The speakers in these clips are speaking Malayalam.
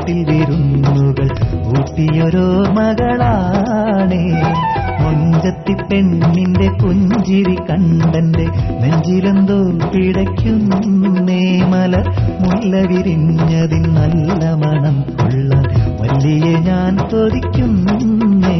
ചോട്ടിൽ വിരുന്നുകൾ ഊട്ടിയൊരോ മകളാണേ. മൊഞ്ചത്തി പെണ്ണിന്റെ പുഞ്ചിരി കണ്ടന്റെ നെഞ്ചിലെന്തോ പിടയ്ക്കുന്നേ. മലർ മുല്ല വിരിഞ്ഞതിൻ നല്ല മണം കൊള്ളാൻ വല്ലിയെ ഞാൻ കൊതിക്കുന്നേ.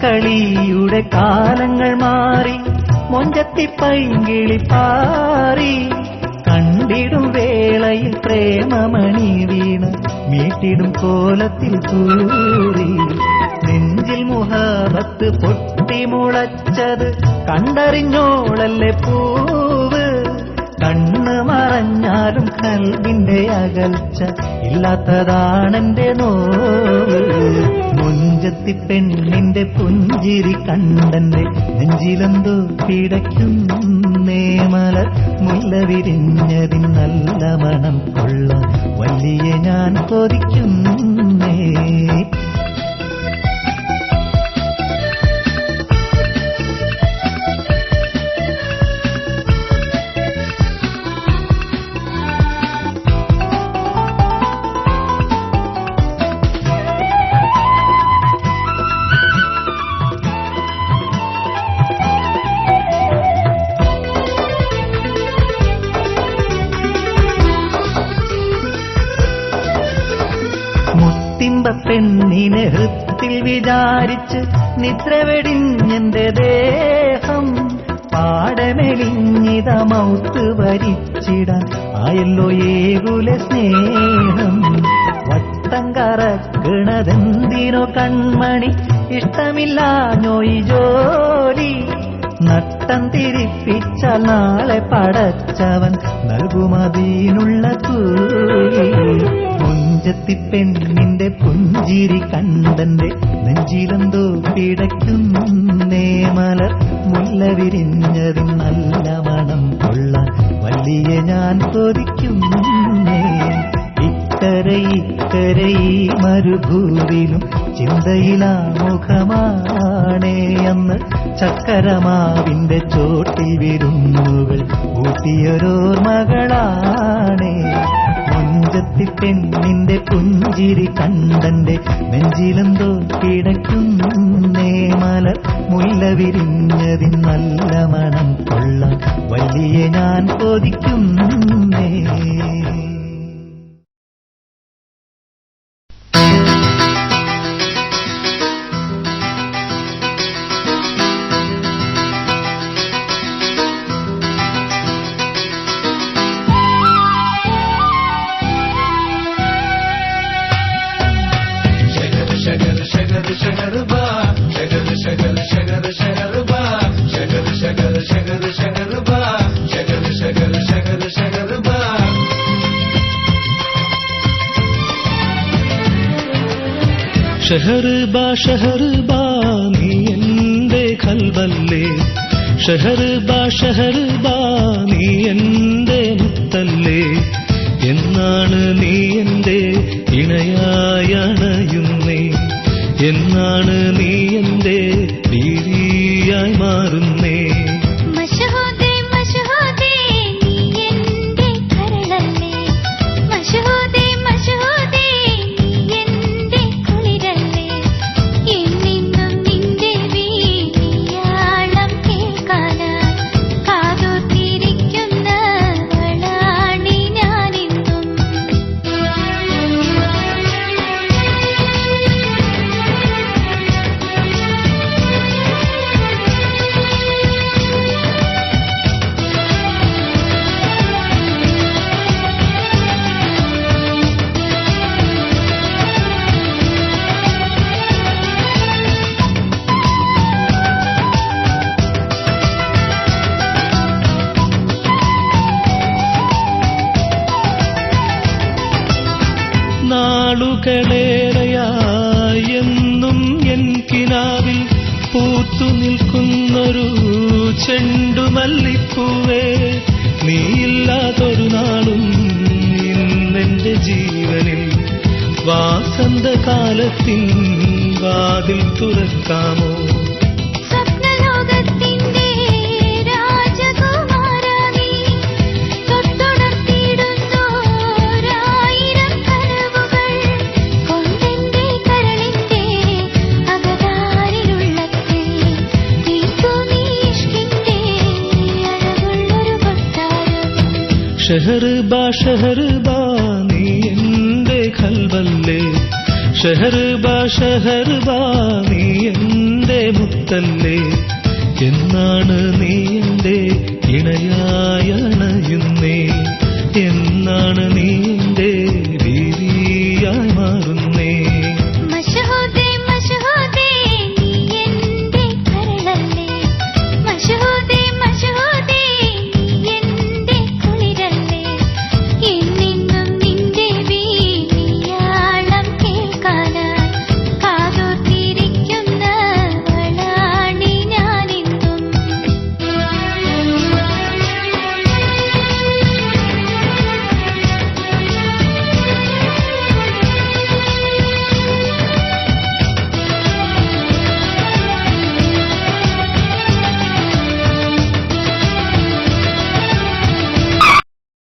കളിയുടെ കാലങ്ങൾ മാറി മൊഞ്ചത്തി പൈങ്കിളി പാറി. കണ്ടിടും വേളയിൽ പ്രേമമണി വീണ് മീട്ടിടും കോലത്തിൽ കൂറി. നെഞ്ചിൽ മുഹബത്ത് പൊട്ടിമുളച്ചത് കണ്ടറിഞ്ഞോളല്ലേ പൂവ്. കണ്ണ് മറഞ്ഞാലും കൽബിന്റെ അകൽച്ച ഇല്ലാത്തതാണെന്റെ നോവ്. മുഞ്ചത്തി പെണ്ണിന്റെ പുഞ്ചിരി കണ്ടന്റെ നെഞ്ചിലെന്തോ പിടയ്ക്കുന്നേ. മലർ മുല്ല വിരിഞ്ഞതിൻ നല്ല മണം കൊള്ളാൻ വല്ലിയെ ഞാൻ കൊതിക്കുന്നേ. പെണ്ണിനെ ഹൃത്തിൽ വിചാരിച്ച് നിദ്ര വെടിഞ്ഞെന്റെ ദേഹം. പാടമെലിഞ്ഞിത മൗത്ത് വരിച്ചിടാൻ ആയല്ലോ ഏകുല സ്നേഹം. വട്ടം കറക്കണതെന്തിനോ കൺമണി, ഇഷ്ടമില്ലാഞ്ഞോ ഈ ജോലി. നട്ടം തിരിപ്പിച്ചാൽ നാളെ പടച്ചവൻ നൽകുമതിനുള്ള കൂലി. മുഞ്ചത്തി പെണ്ണിന്റെ പുഞ്ചിരി കണ്ടന്റെ നെഞ്ചിലെന്തോ പിടയ്ക്കുന്നേ. മലർ മുല്ല വിരിഞ്ഞതിൻ നല്ല മണം കൊള്ളാൻ വല്ലിയെ ഞാൻ കൊതിക്കുന്നേ. ഇക്കരെ ഈ മരുഭൂവിലും ചിന്തയിലാ മുഖമാണേ. അന്ന് ചക്കരമാവിന്റെ ചോട്ടിൽ വിരുന്നുകൾ ഊട്ടിയൊരോർമകളാണേ. മുഞ്ചത്തി പെണ്ണിന്റെ പുഞ്ചിരി കണ്ടന്റെ നെഞ്ചിലെന്തോ പിടയ്ക്കുന്നേ. മലർ മുല്ല വിരിഞ്ഞതിൻ നല്ല മണം കൊള്ളാൻ വല്ലിയെ ഞാൻ കൊതിക്കുന്നേ. ഷഹർബാ ഷഹർബാ നീ എന്റെ ഖൽബല്ലേ. ഷഹർബാ ഷഹർബാ നീ എന്റെ മുത്തല്ലേ. എന്നാണ് നീ എന്റെ ഇണയായണയുന്നേ. എന്നാണ് നീ എന്റെ ബീവിയായി മാറുന്നേ. എൻ കിനാവിൽ പൂത്തു നിൽക്കുന്നൊരു ചെണ്ടുമല്ലിപ്പൂവേ, നീയില്ലാതൊരു നാളും ഇന്നെന്റെ ജീവനിൽ വാസന്തകാലത്തിൻ വാതിൽ തുറക്കാമോ? ഷഹർബാ ഷഹർബാ നീ എന്റെ ഖൽബല്ലേ, ഷഹർബാ ഷഹർബാ നീ എന്റെ മുത്തല്ലേ, എന്നാണ് നീ എന്റെ ഇണയായി അണയുന്നേ, എന്നാണ് നീ